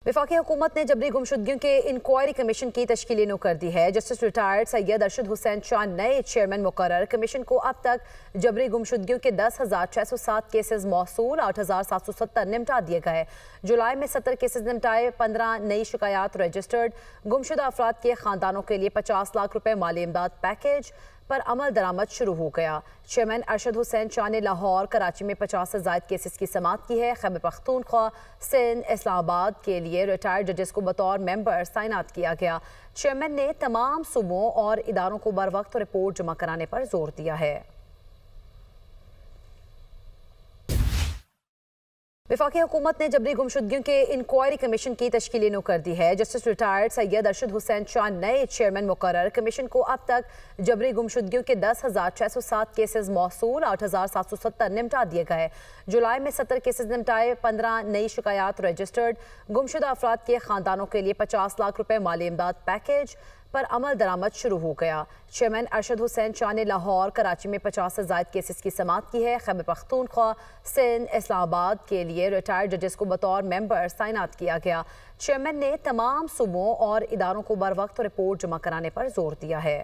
वफाकी हुकूमत ने जबरी गुमशुदगियों के इंक्वायरी कमीशन की तश्कील नो कर दी है। जस्टिस रिटायर्ड सैयद अरशद हुसैन शाह नए चेयरमैन मुकर्रर। कमीशन को अब तक जबरी गुमशुदगियों के 10,607 केसेस मौसूल, 8,770 निपटा दिए गए। जुलाई में 70 केसेस निपटाए, 15 नई शिकायत रजिस्टर्ड। गुमशुदा अफराद के खानदानों के लिए 50 लाख रुपए माली इमदाद पैकेज पर अमल दरामद शुरू हो गया। चेयरमैन अरशद हुसैन शाह ने लाहौर, कराची में 50 से ज़ायद केसेस की समाअत की है। खैबर पख्तूनख्वा, सिंध, इस्लामाबाद के लिए रिटायर्ड जजेस को बतौर मेंबर तैनात किया गया। चेयरमैन ने तमाम सूबों और इदारों को बर वक्त रिपोर्ट जमा कराने पर जोर दिया है। वफाकी हुकूमत ने जबरी गुमशुदगियों के इंक्वायरी कमीशन की तश्कील नो कर दी है। जस्टिस रिटायर्ड सैयद अरशद हुसैन शाह नए चेयरमैन मुकर्रर। कमीशन को अब तक जबरी गुमशुदगियों के 10,607 केसेस मौसूल, 8,770 निपटा दिए गए। जुलाई में 70 केसेस निपटाए, 15 नई शिकायत रजिस्टर्ड। गुमशुदा अफराद के खानदानों के लिए 50 लाख रुपए माली इमदाद पैकेज पर अमल दरामद शुरू हो गया। चेयरमैन अरशद हुसैन शाह ने लाहौर, कराची में 50 से ज़ायद केसेस की समाअत की है। खैबर पख्तूनख्वा, सिंध, इस्लामाबाद के लिए रिटायर्ड जजेस को बतौर मेंबर तैनात किया गया। चेयरमैन ने तमाम सूबों और इदारों को बर वक्त रिपोर्ट जमा कराने पर जोर दिया है।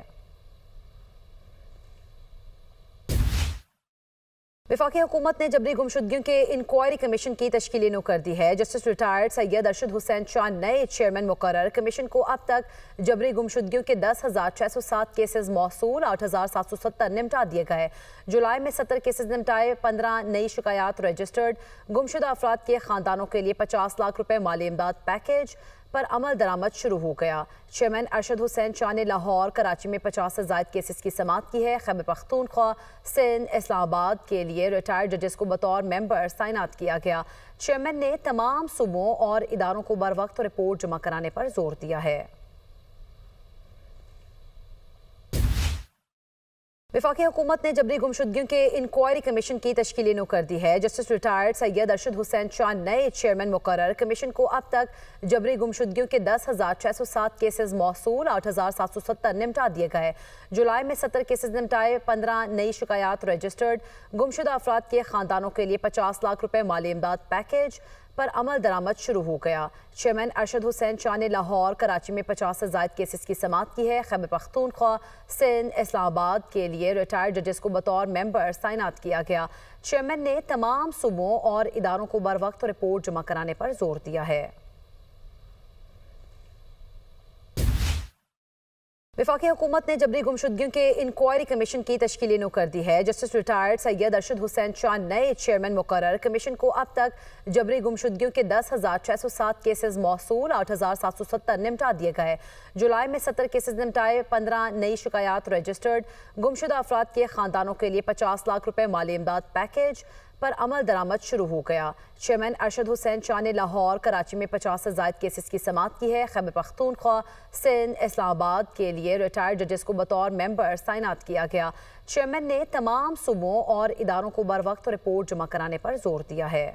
वफाकी हुकूमत ने जबरी गुमशुदगियों के इंक्वायरी कमीशन की तश्कील नो कर दी है। जस्टिस रिटायर्ड सैयद अरशद हुसैन शाह नए चेयरमैन मुकर्रर। कमीशन को अब तक जबरी गुमशुदगियों के 10,607 केसेस मौसूल, 8,770 निपटा दिए गए। जुलाई में 70 केसेस निपटाए, 15 नई शिकायत रजिस्टर्ड। गुमशुदा अफराद के खानदानों के लिए 50 लाख रुपए माली इमदाद पैकेज पर अमल दरामद शुरू हो गया। चेयरमैन अरशद हुसैन शाह ने लाहौर, कराची में 50 से ज़ायद केसेस की समाअत की है। खैबर पख्तूनख्वा, सिंध, इस्लामाबाद के लिए रिटायर्ड जजेस को बतौर मेंबर तैनात किया गया। चेयरमैन ने तमाम सूबों और इदारों को बर वक्त रिपोर्ट जमा कराने पर जोर दिया है। वफाकी हुकूमत ने जबरी गुमशुदगियों के इंक्वायरी कमीशन की तश्कील नो कर दी है। जस्टिस रिटायर्ड सैयद अरशद हुसैन शाह नए चेयरमैन मुकर्रर। कमीशन को अब तक जबरी गुमशुदगियों के 10,607 केसेस मौसूल, 8,770 निपटा दिए गए। जुलाई में 70 केसेस निपटाए, 15 नई शिकायत रजिस्टर्ड। गुमशुदा अफराद के खानदानों के लिए 50 लाख रुपए माली इमदाद पैकेज पर अमल दरामद शुरू हो गया। चेयरमैन अरशद हुसैन शाह ने लाहौर, कराची में 50 से ज़ायद केसेस की समाअत की है। खैबर पख्तूनख्वा, सिंध, इस्लामाबाद के लिए रिटायर्ड जजेस को बतौर मेंबर तैनात किया गया। चेयरमैन ने तमाम सूबों और इदारों को बर वक्त रिपोर्ट जमा कराने पर जोर दिया है। वफाकी हुकूमत ने जबरी गुमशुदगियों के इंक्वायरी कमीशन की तश्कील नो कर दी है। जस्टिस रिटायर्ड सैयद अरशद हुसैन शाह नए चेयरमैन मुकर्रर। कमीशन को अब तक जबरी गुमशुदगियों के 10,607 केसेस मौसूल, 8,770 निपटा दिए गए। जुलाई में 70 केसेस निपटाए, 15 नई शिकायत रजिस्टर्ड। गुमशुदा अफराद के खानदानों के लिए 50 लाख रुपए माली इमदाद पैकेज पर अमल दरामद शुरू हो गया। चेयरमैन अरशद हुसैन शाह ने लाहौर, कराची में 50 से ज़ायद केसेस की समाअत की है। खैबर पख्तूनख्वा, सिंध, इस्लामाबाद के लिए रिटायर्ड जजेस को बतौर मेंबर तैनात किया गया। चेयरमैन ने तमाम सूबों और इदारों को बर वक्त रिपोर्ट जमा कराने पर जोर दिया है।